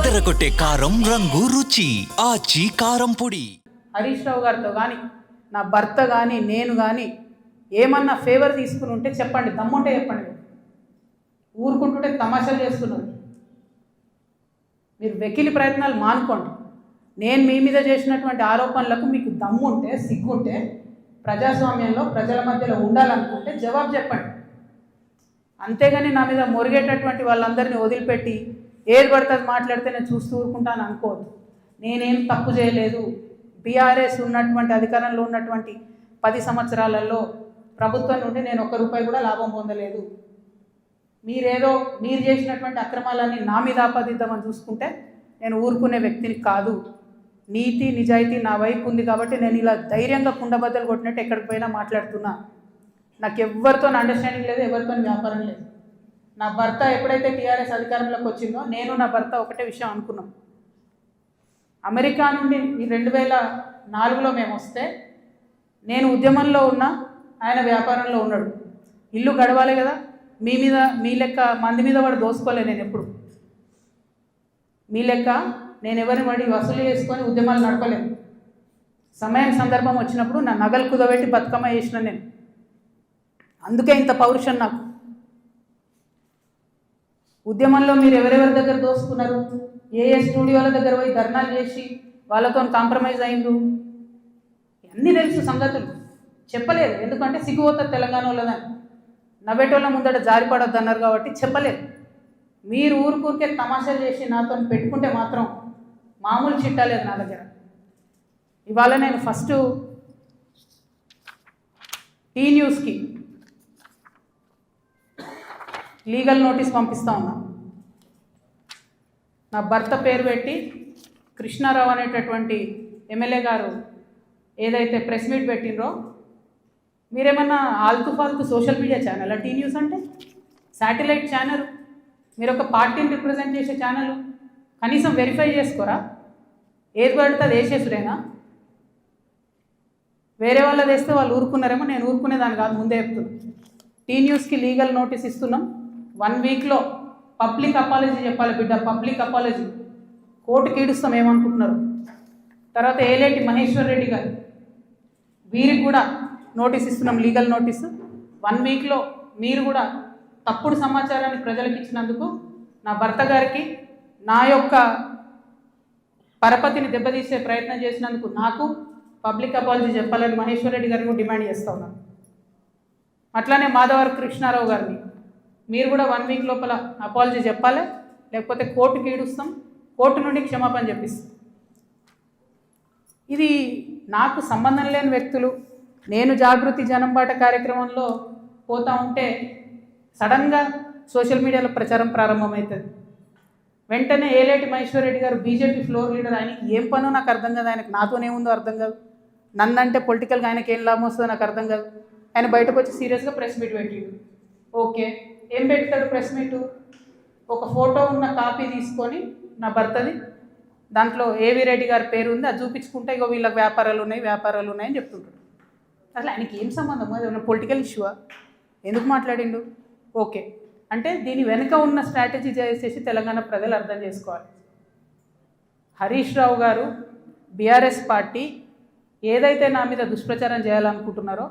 అదరగొట్టే కారం రంగు రుచి ఆచి కారం పొడి. హరీష్ రావు గారితో కానీ నా భర్త కానీ నేను కానీ ఏమన్నా ఫేవర్ తీసుకుని ఉంటే చెప్పండి, దమ్ముంటే చెప్పండి. ఊరుకుంటుంటే తమాషాలు చేస్తున్నారు. మీరు వెకిలి ప్రయత్నాలు మానుకోండి. నేను మీ మీద చేసినటువంటి ఆరోపణలకు మీకు దమ్ముంటే, సిగ్గుంటే, ప్రజాస్వామ్యంలో ప్రజల మధ్యలో ఉండాలనుకుంటే జవాబు చెప్పండి. అంతేగాని నా మీద మొరిగేటటువంటి వాళ్ళందరినీ వదిలిపెట్టి ఏది పడుతుంది మాట్లాడితే నేను చూస్తూ ఊరుకుంటాను అనుకోవద్దు. నేనేం తప్పు చేయలేదు. బీఆర్ఎస్ ఉన్నటువంటి అధికారంలో ఉన్నటువంటి 10 సంవత్సరాలలో ప్రభుత్వం నుండి నేను ₹1 కూడా లాభం పొందలేదు. మీరు చేసినటువంటి అక్రమాలన్నీ నా మీద ఆపాదిద్దామని చూసుకుంటే నేను ఊరుకునే వ్యక్తిని కాదు. నీతి నిజాయితీ నా వైపు ఉంది కాబట్టి నేను ఇలా ధైర్యంగా కుండబద్దలు కొట్టినట్టు ఎక్కడికి పోయినా మాట్లాడుతున్నా. నాకు ఎవరితో అండర్స్టాండింగ్ లేదు, ఎవరితో వ్యాపారం లేదు. నా భర్త ఎప్పుడైతే టీఆర్ఎస్ అధికారంలోకి వచ్చిందో నేను నా భర్త ఒకటే విషయం అనుకున్నాం. అమెరికా నుండి 2004లో మేము వస్తే నేను ఉద్యమంలో ఉన్నా, ఆయన వ్యాపారంలో ఉన్నాడు. ఇల్లు గడవాలి కదా. మీ లెక్క మంది మీద వాడు దోసుకోలే. నేను ఎప్పుడు మీ లెక్క నేను ఎవరిని వాడి వసూలు చేసుకొని ఉద్యమాలు నడపలేను. సమయం సందర్భం వచ్చినప్పుడు నా నగలు కుదబెట్టి బతుకమ్మ చేసిన నేను. అందుకే ఇంత పౌరుషం నాకు. ఉద్యమంలో మీరు ఎవరెవరి దగ్గర దోసుకున్నారు, ఏ స్టూడియోల దగ్గర పోయి ధర్నాలు చేసి వాళ్ళతో కాంప్రమైజ్ అయిండు, అన్నీ తెలుసు సంగతులు. చెప్పలేదు, ఎందుకంటే సిగ్గుపోతుంది తెలంగాణ వాళ్ళదని. నవ్వేటోళ్ళ ముందట జారిపడొద్దు అన్నారు కాబట్టి చెప్పలేదు. మీరు ఊరికే తమాషాలు చేసి నాతో పెట్టుకుంటే మాత్రం మామూలు చిట్టాలేదు నా దగ్గర. ఇవాళ నేను ఫస్ట్ టీ న్యూస్కి లీగల్ నోటీస్ పంపిస్తా ఉన్నా. నా భర్త పేరు పెట్టి కృష్ణారావు అనేటటువంటి ఎమ్మెల్యే గారు ఏదైతే ప్రెస్ మీట్ పెట్టినరో, మీరేమన్నా ఆల్తు ఫాల్తు social media channel T News అంటే? Satellite channel. మీరు ఒక పార్టీని రిప్రజెంట్ చేసే ఛానల్. కనీసం వెరిఫై చేసుకోరా? ఏది పడితే అది వేసేసుడేనా? వేరే వాళ్ళది వేస్తే వాళ్ళు ఊరుకున్నారేమో, నేను ఊరుకునేదాన్ని కాదు, ముందే చెప్తున్నాను. టీ న్యూస్కి లీగల్ నోటీస్ ఇస్తున్నాం. 1 వీక్లో పబ్లిక్ అపాలజీ చెప్పాలి బిడ్డ, పబ్లిక్ అపాలజీ. కోర్టుకి ఈడుస్తాం ఏమనుకుంటున్నారు. తర్వాత ఏలేటి మహేశ్వర్ రెడ్డి గారు, వీరికి కూడా నోటీస్ ఇస్తున్నాం, లీగల్ నోటీసు. 1 వీక్లో మీరు కూడా తప్పుడు సమాచారాన్ని ప్రజలకు ఇచ్చినందుకు, నా భర్త గారికి నా యొక్క పరపతిని దెబ్బతీసే ప్రయత్నం చేసినందుకు నాకు పబ్లిక్ అపాలజీ చెప్పాలని మహేశ్వర్ రెడ్డి గారిని డిమాండ్ చేస్తూ ఉన్నాను. అట్లానే మాధవర్ కృష్ణారావు గారిని మీరు కూడా 1 వీక్ లోపల అపాలజీ చెప్పాలి, లేకపోతే కోర్టుకి ఈడుస్తాం, కోర్టు నుండి క్షమాపణ చెప్పిస్తాం. ఇది నాకు సంబంధం లేని వ్యక్తులు. నేను జాగృతి జనంబాట కార్యక్రమంలో పోతూ ఉంటే సడన్గా సోషల్ మీడియాలో ప్రచారం ప్రారంభమవుతుంది. వెంటనే ఏలేటి మహేశ్వర్ రెడ్డి గారు బీజేపీ ఫ్లోర్ లీడర్, ఆయనకి ఏం పనో నాకు అర్థం కాదు, ఆయనకు నాతోనేముందో అర్థం కాదు, నన్నంటే పొలిటికల్గా ఆయనకి ఏం లాభం వస్తుందో నాకు అర్థం కాదు. ఆయన బయటకు వచ్చి సీరియస్గా ప్రెస్ మీట్ పెట్టిండు. ఓకే, ఏం పెడతాడు ప్రెస్ మీటు? ఒక ఫోటో ఉన్న కాపీ తీసుకొని నా భర్తది, దాంట్లో ఏవి రెడ్డి గారి పేరు ఉంది, అది చూపించుకుంటే ఇగో వీళ్ళకి వ్యాపారాలు ఉన్నాయని చెప్తుంటాడు. అసలు ఆయనకి ఏం సంబంధం? అది ఉన్న పొలిటికల్ ఇష్యూవా? ఎందుకు మాట్లాడిండు? ఓకే, అంటే దీని వెనుక ఉన్న స్ట్రాటజీ చేసేసి తెలంగాణ ప్రజలు అర్థం చేసుకోవాలి. హరీష్ రావు గారు, బీఆర్ఎస్ పార్టీ ఏదైతే నా మీద దుష్ప్రచారం చేయాలనుకుంటున్నారో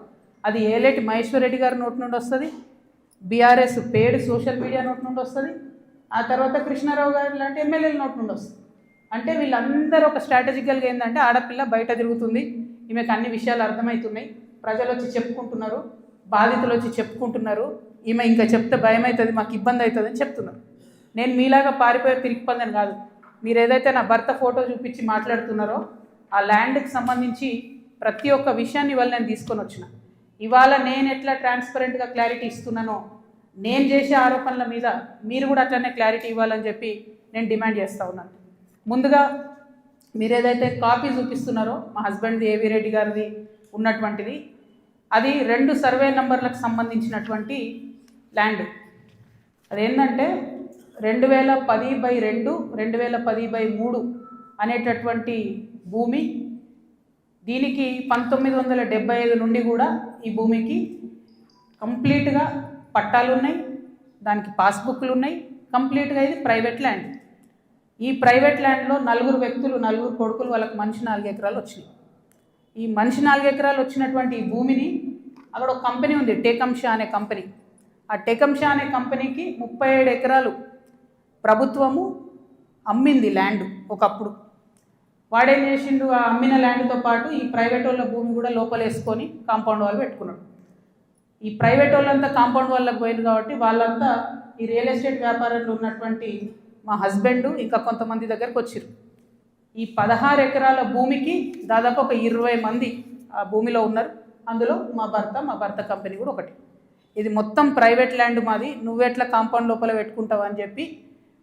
అది ఏలేటి మహేశ్వర్ రెడ్డి గారి నోటి నుండి వస్తుంది, బీఆర్ఎస్ పేడ్ సోషల్ మీడియా నోటి నుండి వస్తుంది, ఆ తర్వాత కృష్ణారావు గారు లాంటి ఎమ్మెల్యేల నోటి నుండి వస్తుంది. అంటే వీళ్ళందరూ ఒక స్ట్రాటజికల్గా ఏంటంటే, ఆడపిల్ల బయట తిరుగుతుంది, ఈమెకు అన్ని విషయాలు అర్థమవుతున్నాయి, ప్రజలు వచ్చి చెప్పుకుంటున్నారు, బాధితులు వచ్చి చెప్పుకుంటున్నారు, ఈమె ఇంకా చెప్తే భయం అవుతుంది, మాకు ఇబ్బంది అవుతుంది అని చెప్తున్నారు. నేను మీలాగా పారిపోయే తిరిగి పొందని కాదు. మీరు ఏదైతే నా భర్త ఫోటో చూపించి మాట్లాడుతున్నారో ఆ ల్యాండ్కి సంబంధించి ప్రతి ఒక్క విషయాన్ని ఇవాళ నేను తీసుకొని వచ్చిన. ఇవాళ నేను ఎట్లా ట్రాన్స్పరెంట్గా క్లారిటీ ఇస్తున్నానో, నేను చేసే ఆరోపణల మీద మీరు కూడా అట్లనే క్లారిటీ ఇవ్వాలని చెప్పి నేను డిమాండ్ చేస్తూ ఉన్నాను. ముందుగా మీరు ఏదైతే కాపీ చూపిస్తున్నారో మా హస్బెండ్ది, ఏవి రెడ్డి గారిది ఉన్నటువంటిది, అది 2 సర్వే నంబర్లకు సంబంధించినటువంటి ల్యాండ్. అదేంటంటే 2010/2, 2010/3 అనేటటువంటి భూమి. దీనికి 1975 నుండి కూడా ఈ భూమికి కంప్లీట్గా పట్టాలు ఉన్నాయి, దానికి పాస్బుక్లు ఉన్నాయి, కంప్లీట్గా ఇది ప్రైవేట్ ల్యాండ్. ఈ ప్రైవేట్ ల్యాండ్లో నలుగురు కొడుకులు వాళ్ళకి మనిషి 4 ఎకరాలు వచ్చినాయి. ఈ మనిషి 4 ఎకరాలు వచ్చినటువంటి ఈ భూమిని అక్కడ ఒక కంపెనీ ఉంది, టేకంషా అనే కంపెనీ. ఆ టేకంషా అనే కంపెనీకి 37 ఎకరాలు ప్రభుత్వము అమ్మింది ల్యాండ్ ఒకప్పుడు. వాడేం చేసిండు, ఆ అమ్మిన ల్యాండ్తో పాటు ఈ ప్రైవేట్ వాళ్ళ భూమి కూడా లోపలేసుకొని కాంపౌండ్ వాళ్ళు పెట్టుకున్నాడు. ఈ ప్రైవేట్ వాళ్ళంతా కాంపౌండ్ వాళ్ళకి పోయింది కాబట్టి వాళ్ళంతా ఈ రియల్ ఎస్టేట్ వ్యాపారంలో ఉన్నటువంటి మా హస్బెండ్ ఇంకా కొంతమంది దగ్గరకు వచ్చారు. ఈ 16 ఎకరాల భూమికి దాదాపు ఒక 20 మంది ఆ భూమిలో ఉన్నారు. అందులో మా భర్త కంపెనీ కూడా ఒకటి. ఇది మొత్తం ప్రైవేట్ ల్యాండ్ మాది, నువ్వెట్లా కాంపౌండ్ లోపల పెట్టుకుంటావు అని చెప్పి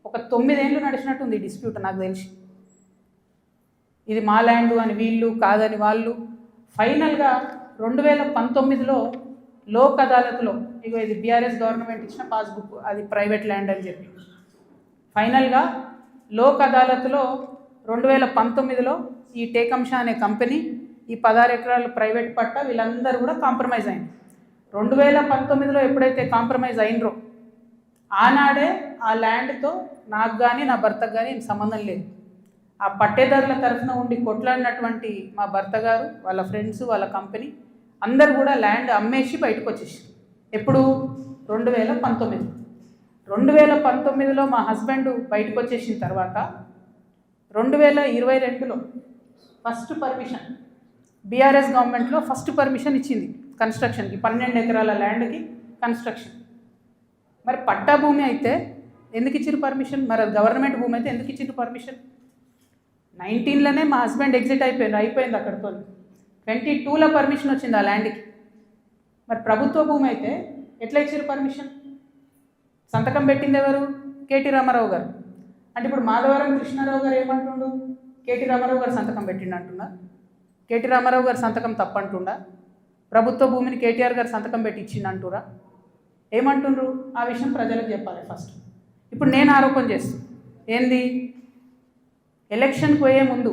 ఒక 9 ఏళ్ళు నడిచినట్టుంది డిస్ప్యూట్ నాకు తెలిసి. ఇది మా ల్యాండ్ అని వీళ్ళు, కాదని వాళ్ళు. ఫైనల్గా 2019లో లోక్ అదాలత్లో, ఇగో ఇది బీఆర్ఎస్ గవర్నమెంట్ ఇచ్చిన పాస్బుక్, అది ప్రైవేట్ ల్యాండ్ అని చెప్పి ఫైనల్గా లోక్ అదాలత్లో 2019లో ఈ టేకంషా అనే కంపెనీ ఈ 16 ఎకరాలు ప్రైవేట్ పట్ట వీళ్ళందరూ కూడా కాంప్రమైజ్ అయింది. 2019లో ఎప్పుడైతే కాంప్రమైజ్ అయినరో ఆనాడే ఆ ల్యాండ్తో నాకు కానీ నా భర్తకు కానీ సంబంధం లేదు. ఆ పట్టేదారుల తరఫున ఉండి కొట్లాడినటువంటి మా భర్త గారు, వాళ్ళ ఫ్రెండ్స్, వాళ్ళ కంపెనీ అందరు కూడా ల్యాండ్ అమ్మేసి బయటకు వచ్చేసి. ఎప్పుడు? 2019లో మా హస్బెండ్ బయటకు వచ్చేసిన తర్వాత 2022లో ఫస్ట్ పర్మిషన్, బీఆర్ఎస్ గవర్నమెంట్లో ఫస్ట్ పర్మిషన్ ఇచ్చింది కన్స్ట్రక్షన్కి, 12 ఎకరాల ల్యాండ్కి కన్స్ట్రక్షన్. మరి పట్టా భూమి అయితే ఎందుకు ఇచ్చారు పర్మిషన్? మరి గవర్నమెంట్ భూమి అయితే ఎందుకు ఇచ్చారు పర్మిషన్? 19లోనే మా హస్బెండ్ ఎగ్జిట్ అయిపోయింది అక్కడితో. 22లో పర్మిషన్ వచ్చింది ఆ ల్యాండ్కి. మరి ప్రభుత్వ భూమి అయితే ఎట్లా ఇచ్చారు పర్మిషన్? సంతకం పెట్టింది ఎవరు? కేటీ రామారావు గారు. అంటే ఇప్పుడు మాధవరం కృష్ణారావు గారు ఏమంటుండు? కేటీ రామారావు గారు సంతకం పెట్టిండు అంటున్నా. కేటీ రామారావు గారు సంతకం తప్పంటుండా? ప్రభుత్వ భూమిని కేటీఆర్ గారు సంతకం పెట్టి ఇచ్చిండు అంటురా? ఏమంటుండ్రు? ఆ విషయం ప్రజలకు చెప్పాలి ఫస్ట్. ఇప్పుడు నేను ఆరోపణ చేస్తాను ఏంది, ఎలక్షన్కి పోయే ముందు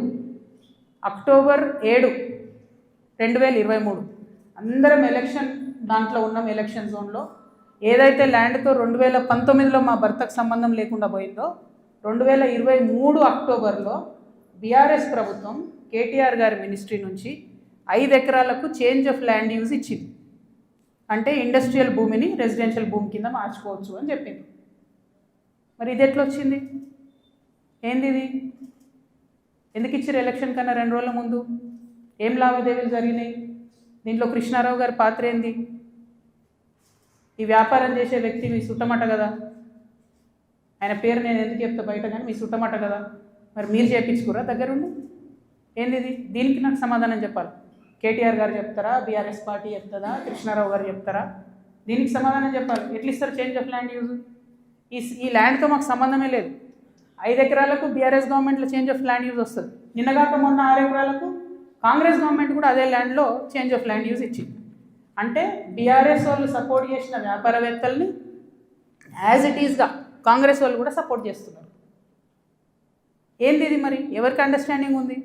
అక్టోబర్ 7, 2023 అందరం ఎలక్షన్ దాంట్లో ఉన్నాం. ఎలక్షన్ జోన్లో ఏదైతే ల్యాండ్తో 2019లో మా భర్తకు సంబంధం లేకుండా పోయిందో 2023 అక్టోబర్లో బీఆర్ఎస్ ప్రభుత్వం కేటీఆర్ గారి మినిస్ట్రీ నుంచి 5 ఎకరాలకు చేంజ్ ఆఫ్ ల్యాండ్ యూజ్ ఇచ్చింది. అంటే ఇండస్ట్రియల్ భూమిని రెసిడెన్షియల్ భూమి కింద మార్చుకోవచ్చు అని చెప్పింది. మరి ఇది ఎట్లా వచ్చింది? ఏంది ఇది? ఎందుకు ఇచ్చారు ఎలక్షన్ కన్నా 2 రోజుల ముందు? ఏం లావాదేవీలు జరిగినాయి? దీంట్లో కృష్ణారావు గారి పాత్ర ఏంది? ఈ వ్యాపారం చేసే వ్యక్తి మీ సుట్టమట కదా, ఆయన పేరు నేను ఎందుకు చెప్తా బయట, కానీ మీ సుట్టమట కదా. మరి మీరు చేయించుకురా దగ్గరుండి? ఏంది ఇది? దీనికి నాకు సమాధానం చెప్పాలి. కేటీఆర్ గారు చెప్తారా, బీఆర్ఎస్ పార్టీ చెప్తుందా, కృష్ణారావు గారు చెప్తారా? దీనికి సమాధానం చెప్పాలి. ఎట్లా ఇస్తారు చేంజ్ ఆఫ్ ల్యాండ్ యూజ్? ఈ ల్యాండ్తో మాకు సంబంధమే లేదు. 5 ఎకరాలకు బీఆర్ఎస్ గవర్నమెంట్లో చేంజ్ ఆఫ్ ల్యాండ్ యూజ్ వస్తుంది. నిన్నగాక మొన్న 6 ఎకరాలకు కాంగ్రెస్ గవర్నమెంట్ కూడా అదే ల్యాండ్లో చేంజ్ ఆఫ్ ల్యాండ్ యూజ్ ఇచ్చింది. అంటే బీఆర్ఎస్ వాళ్ళు సపోర్ట్ చేసిన వ్యాపారవేత్తల్ని యాజ్ ఇట్ ఈస్గా కాంగ్రెస్ వాళ్ళు కూడా సపోర్ట్ చేస్తున్నారు. ఏంది ఇది? మరి ఎవరికి అండర్స్టాండింగ్ ఉంది?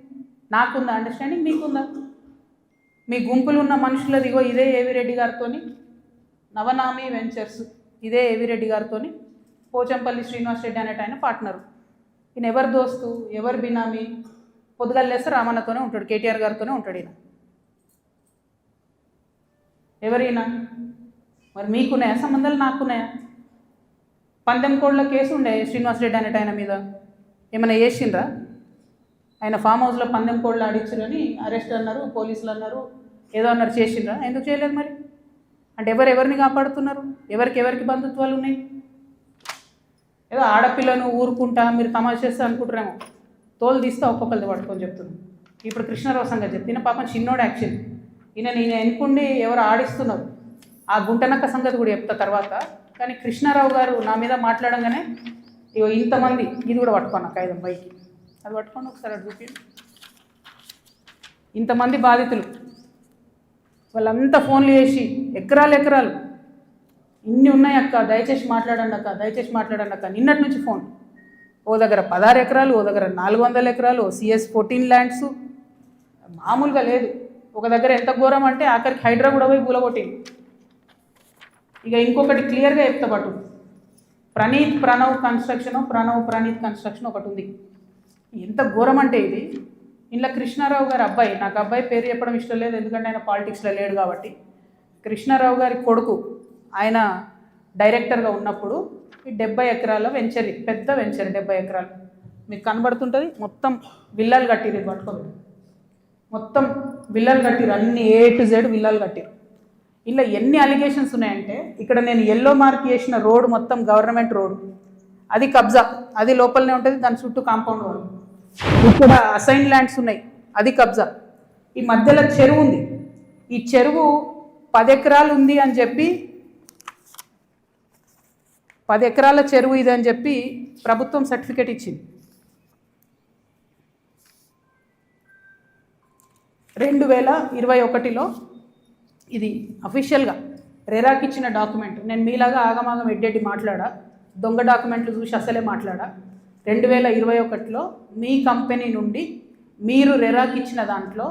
నాకుందా అండర్స్టాండింగ్? మీకుందా? మీ గుంపులు ఉన్న మనుషులది ఇగో ఇదే ఏవిరెడ్డి గారితోని, నవనామి వెంచర్స్ ఇదే ఏవిరెడ్డి గారితోని, పోచంపల్లి శ్రీనివాస్ రెడ్డి అనేట ఆయన పార్ట్నరు. ఈయన ఎవరు దోస్తు, ఎవరు బినామీ? పొద్దుగాలు లేస్తే రామన్నతోనే ఉంటాడు, కేటీఆర్ గారితోనే ఉంటాడు ఈయన. ఎవరైనా మరి మీకున్నాయా సంబంధాలు? నాకున్నాయా? పందెం కోడ్ల కేసు ఉండే శ్రీనివాస్ రెడ్డి అనేట ఆయన మీద, ఏమైనా చేసిండ్రా? ఆయన ఫామ్ హౌస్లో పందెం కోడ్లు ఆడించారని అరెస్ట్ అన్నారు, పోలీసులు అన్నారు, ఏదో అన్నారు, చేసిండ్రా? ఎందుకు చేయలేదు మరి? అంటే ఎవరిని కాపాడుతున్నారు? ఎవరికి బంధుత్వాలు ఉన్నాయి? ఏదో ఆడపిల్లను ఊరుకుంటా మీరు తమాషా చేస్తా అనుకుంటారేమో, తోలు తీస్తే ఒక్కొక్కరిది పట్టుకొని చెప్తున్నాను. ఇప్పుడు కృష్ణారావు సంగతి చెప్తున్నా, పాపం చిన్నోడు యాక్షన్. నేను ఎన్నుకుండి ఎవరు ఆడిస్తున్నారు, ఆ గుంటనక్క సంగతి కూడా చెప్తా తర్వాత. కానీ కృష్ణారావు గారు నా మీద మాట్లాడంగానే ఇగో ఇంతమంది, ఇది కూడా పట్టుకోను కాగితం పైకి, అది పట్టుకోండి ఒకసారి, అది చూపి. ఇంతమంది బాధితులు వాళ్ళంతా ఫోన్లు చేసి ఎకరాలు ఇన్ని ఉన్నాయి అక్క, దయచేసి మాట్లాడండి అక్క. నిన్నటి నుంచి ఫోన్. ఓ దగ్గర 16 ఎకరాలు, ఓ దగ్గర 400 ఎకరాలు, CS 14 ల్యాండ్స్, మామూలుగా లేదు. ఒక దగ్గర ఎంత ఘోరం అంటే ఆఖరికి హైడ్రా కూడా పోయి పూలగొట్టింది. ఇక ఇంకొకటి క్లియర్గా చెప్తా పట్టు, ప్రణీత్ కన్స్ట్రక్షన్ ఒకటి ఉంది. ఎంత ఘోరం అంటే ఇది, ఇంట్లో కృష్ణారావు గారి అబ్బాయి, నాకు అబ్బాయి పేరు చెప్పడం ఇష్టం లేదు ఎందుకంటే ఆయన పాలిటిక్స్లో లేడు కాబట్టి, కృష్ణారావు గారి కొడుకు ఆయన డైరెక్టర్గా ఉన్నప్పుడు ఈ 70 ఎకరాల వెంచర్, పెద్ద వెంచర్ 70 ఎకరాలు మీకు కనబడుతుంటుంది. మొత్తం విల్లాలు కట్టిరు, ఇది పట్టుకోండి, మొత్తం విల్లాలు కట్టిరు, అన్ని A to Z విల్లాలు కట్టిరు. ఇలా ఎన్ని అలిగేషన్స్ ఉన్నాయంటే, ఇక్కడ నేను ఎల్లో మార్క్ చేసిన రోడ్ మొత్తం గవర్నమెంట్ రోడ్, అది కబ్జా, అది లోపలనే ఉంటుంది, దాని చుట్టూ కాంపౌండ్ వాళ్ళు. ఇక్కడ అసైన్ ల్యాండ్స్ ఉన్నాయి, అది కబ్జా. ఈ మధ్యలో చెరువు ఉంది, ఈ చెరువు 10 ఎకరాలు ఉంది అని చెప్పి, 10 ఎకరాల చెరువు ఇది అని చెప్పి ప్రభుత్వం సర్టిఫికేట్ ఇచ్చింది. 2021లో ఇది అఫీషియల్గా రెరాకి ఇచ్చిన డాక్యుమెంట్. నేను మీలాగా ఆగమాగం ఎడ్డెడ్డి మాట్లాడా, దొంగ డాక్యుమెంట్లు చూసి అసలే మాట్లాడా. 2021లో మీ కంపెనీ నుండి మీరు రెరాకి ఇచ్చిన దాంట్లో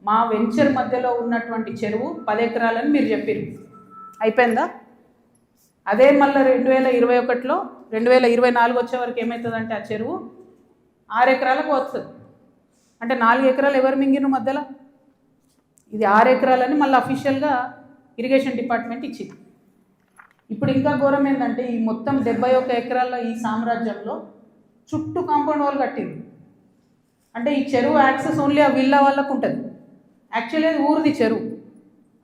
మా వెంచర్ మధ్యలో ఉన్నటువంటి చెరువు 10 ఎకరాలని మీరు చెప్పారు. అయిపోయిందా? అదే మళ్ళీ 2021లో 2024 వచ్చే వరకు ఏమవుతుందంటే ఆ చెరువు 6 ఎకరాలకు వస్తుంది. అంటే 4 ఎకరాలు ఎవరు మింగిన మధ్యలో, ఇది 6 ఎకరాలని మళ్ళీ అఫీషియల్గా ఇరిగేషన్ డిపార్ట్మెంట్ ఇచ్చింది. ఇప్పుడు ఇంకా ఘోరం ఏంటంటే, ఈ మొత్తం 71 ఎకరాల ఈ సామ్రాజ్యంలో చుట్టూ కాంపౌండ్ వాల్ కట్టింది. అంటే ఈ చెరువు యాక్సెస్ ఓన్లీ ఆ విల్లా వాళ్ళకు ఉంటుంది. యాక్చువల్లీ అది ఊరిది చెరువు,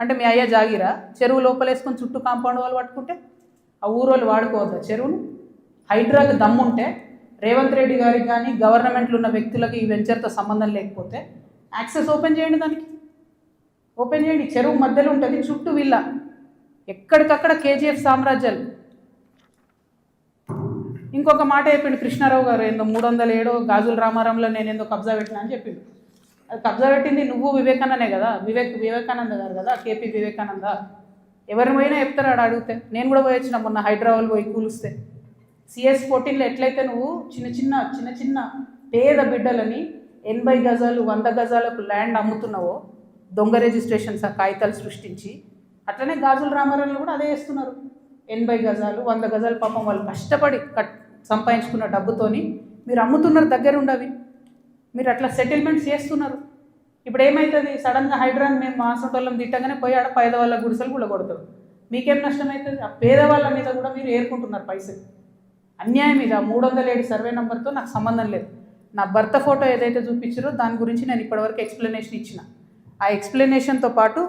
అంటే మీ అయ్యా జాగిరా, చెరువు లోపలేసుకొని చుట్టూ కాంపౌండ్ వాల్ పట్టుకుంటే ఆ ఊరోళ్ళు వాడుకోవద్దా చెరువును? హైడ్రాకి దమ్ముంటే రేవంత్ రెడ్డి గారికి కానీ గవర్నమెంట్లో ఉన్న వ్యక్తులకి ఈ వెంచర్తో సంబంధం లేకపోతే యాక్సెస్ ఓపెన్ చేయండి, దానికి ఓపెన్ చేయండి. చెరువు మధ్యలో ఉంటుంది, చుట్టూ విల్లా, ఎక్కడికక్కడ KGF సామ్రాజ్యాలు. ఇంకొక మాట చెప్పిండు కృష్ణారావు గారు, ఏందో 307 గాజుల రామారంలో నేను ఏందో కబ్జా పెట్టినా అని చెప్పిండు. అది కబ్జా పెట్టింది నువ్వు వివేకానందే కదా, వివేకానంద గారు కదా, KP వివేకానంద. ఎవరిని పోయినా చెప్తారు ఆడ అడిగితే. నేను కూడా పోయి వచ్చిన మొన్న హైదరాబాద్ పోయి కూలిస్తే. CS14లో ఎట్లయితే నువ్వు చిన్న చిన్న పేద బిడ్డలని 80 గజాలు 100 గజాలకు ల్యాండ్ అమ్ముతున్నావో, దొంగ రిజిస్ట్రేషన్స్ ఆ కాగితాలు సృష్టించి, అట్లనే గాజుల రామారంలో కూడా అదే చేస్తున్నారు. 80 గజాలు 100 గజాలు పాపం వాళ్ళు కష్టపడి సంపాదించుకున్న డబ్బుతోని మీరు అమ్ముతున్నారు, దగ్గర ఉండవి మీరు అట్లా సెటిల్మెంట్స్ చేస్తున్నారు. ఇప్పుడు ఏమవుతుంది, సడన్గా హైడ్రాన్ మేము మాసంటోళ్ళం తిట్టగానే పోయి ఆడ పేదవాళ్ళ గుడిసెలు కూడా కొడతారు. మీకేం నష్టం అవుతుంది? ఆ పేదవాళ్ళ మీద కూడా మీరు ఏరుకుంటున్నారు పైసలు. అన్యాయం ఇది. 307 సర్వే నెంబర్తో నాకు సంబంధం లేదు. నా భర్త ఫోటో ఏదైతే చూపించారో దాని గురించి నేను ఇప్పటివరకు ఎక్స్ప్లెనేషన్ ఇచ్చిన. ఆ ఎక్స్ప్లెనేషన్తో పాటు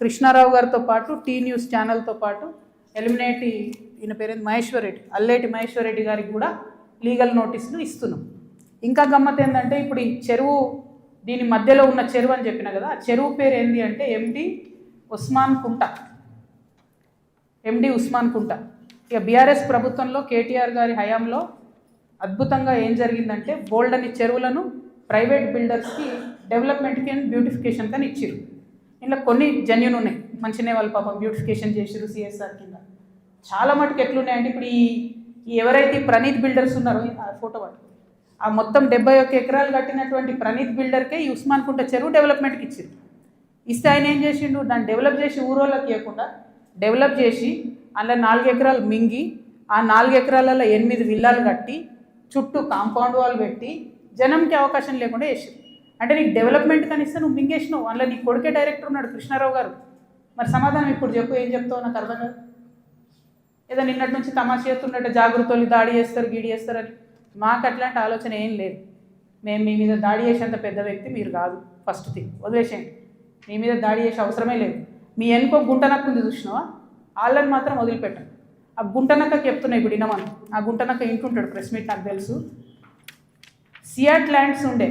కృష్ణారావు గారితో పాటు టీ న్యూస్ ఛానల్తో పాటు ఎలిమినేటి ఈయన పేరేంది మహేశ్వర్ రెడ్డి, అల్లేటి మహేశ్వర్ రెడ్డి గారికి కూడా లీగల్ నోటీసులు ఇస్తున్నాం. ఇంకా గమ్మత్ ఏంటంటే, ఇప్పుడు ఈ చెరువు దీని మధ్యలో ఉన్న చెరువు అని చెప్పిన కదా, ఆ చెరువు పేరు ఏంటి అంటే MD ఉస్మాన్ కుంట. ఇక బీఆర్ఎస్ ప్రభుత్వంలో KTR గారి హయాంలో అద్భుతంగా ఏం జరిగిందంటే, బోల్డని చెరువులను ప్రైవేట్ బిల్డర్స్కి డెవలప్మెంట్కి అండ్ బ్యూటిఫికేషన్ కానీ ఇచ్చారు. ఇలా కొన్ని జెన్యూన్ ఉన్నాయి, మంచినే వాళ్ళు పాపం బ్యూటిఫికేషన్ చేసారు CSR కింద. చాలా మటుకు ఎట్లున్నాయంటే, ఇప్పుడు ఈ ఎవరైతే ప్రణీత్ బిల్డర్స్ ఉన్నారో, ఆ ఫోటో పట్టు, ఆ మొత్తం 71 ఎకరాలు కట్టినటువంటి ప్రణీత్ బిల్డర్కే ఈ ఉస్మాన్ కుంట చెరువు డెవలప్మెంట్కి ఇచ్చారు. ఇస్తే ఆయన ఏం చేసిండు, దాన్ని డెవలప్ చేసి ఊరోళ్ళకి ఇవ్వకుండా డెవలప్ చేసి అందులో 4 ఎకరాలు మింగి, ఆ 4 ఎకరాలలో 8 విల్లాలు కట్టి చుట్టూ కాంపౌండ్ వాల్ పెట్టి జనంకి అవకాశం లేకుండా చేసారు. అంటే నీకు డెవలప్మెంట్ కనిస్తే నువ్వు మింగేసినావు. అందులో నీ కొడుకే డైరెక్టర్ ఉన్నాడు కృష్ణారావు గారు. మరి సమాధానం ఇప్పుడు చెప్పు, ఏం చెప్తావు నాకు అర్థం కాదు. ఏదో నిన్నటి నుంచి తమాషా చేస్తున్నట్టు జాగృతలు దాడి చేస్తారు, గీడి చేస్తారని. మాకు అట్లాంటి ఆలోచన ఏం లేదు. మేము మీ మీద దాడి చేసేంత పెద్ద వ్యక్తి మీరు కాదు. ఫస్ట్ థింగ్ వదిలేసేయండి, మీ మీద దాడి చేసే అవసరమే లేదు. మీ వెనుకో గుంటనక్క ఉంది చూసినావా, వాళ్ళని మాత్రం వదిలిపెట్టండి. ఆ గుంటనక్కకి చెప్తున్నాయి ఇప్పుడు ఇనమని. ఆ గుంటనక్క ఇంటుంటాడు, ప్రెస్ మీట్ నాకు తెలుసు. సియాట్ ల్యాండ్స్ ఉండే,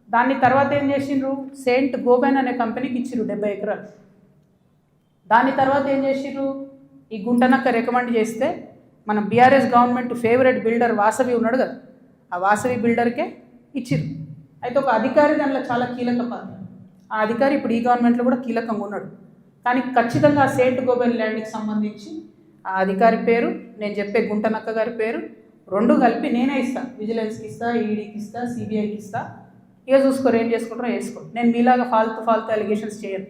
దాన్ని తర్వాత ఏం చేసిండ్రు, సెయింట్ గోబెన్ అనే కంపెనీకి ఇచ్చిర్రు 70 ఎకరాలు. దాని తర్వాత ఏం చేసిర్రు, ఈ గుంటనక్క రికమెండ్ చేస్తే మన BRS government favourite builder Vasavi ఉన్నాడు కదా, ఆ వాసవి బిల్డర్కే ఇచ్చిర్రు. అయితే ఒక అధికారి దానిలో చాలా కీలక పాత్ర. ఆ అధికారి ఇప్పుడు ఈ గవర్నమెంట్లో కూడా కీలకంగా ఉన్నాడు. కానీ ఖచ్చితంగా ఆ సెయింట్ గోబెన్ ల్యాండ్కి సంబంధించి ఆ అధికారి పేరు, నేను చెప్పే గుంటనక్క గారి పేరు 2 కలిపి నేనే ఇస్తాను. విజిలెన్స్కి ఇస్తా, ఈడీకి ఇస్తా, CBIకి ఇస్తా. ఇక చూసుకోరు, ఏం చేసుకుంటారో వేసుకో. నేను మీలాగా ఫాల్తూ అలిగేషన్స్ చేయను.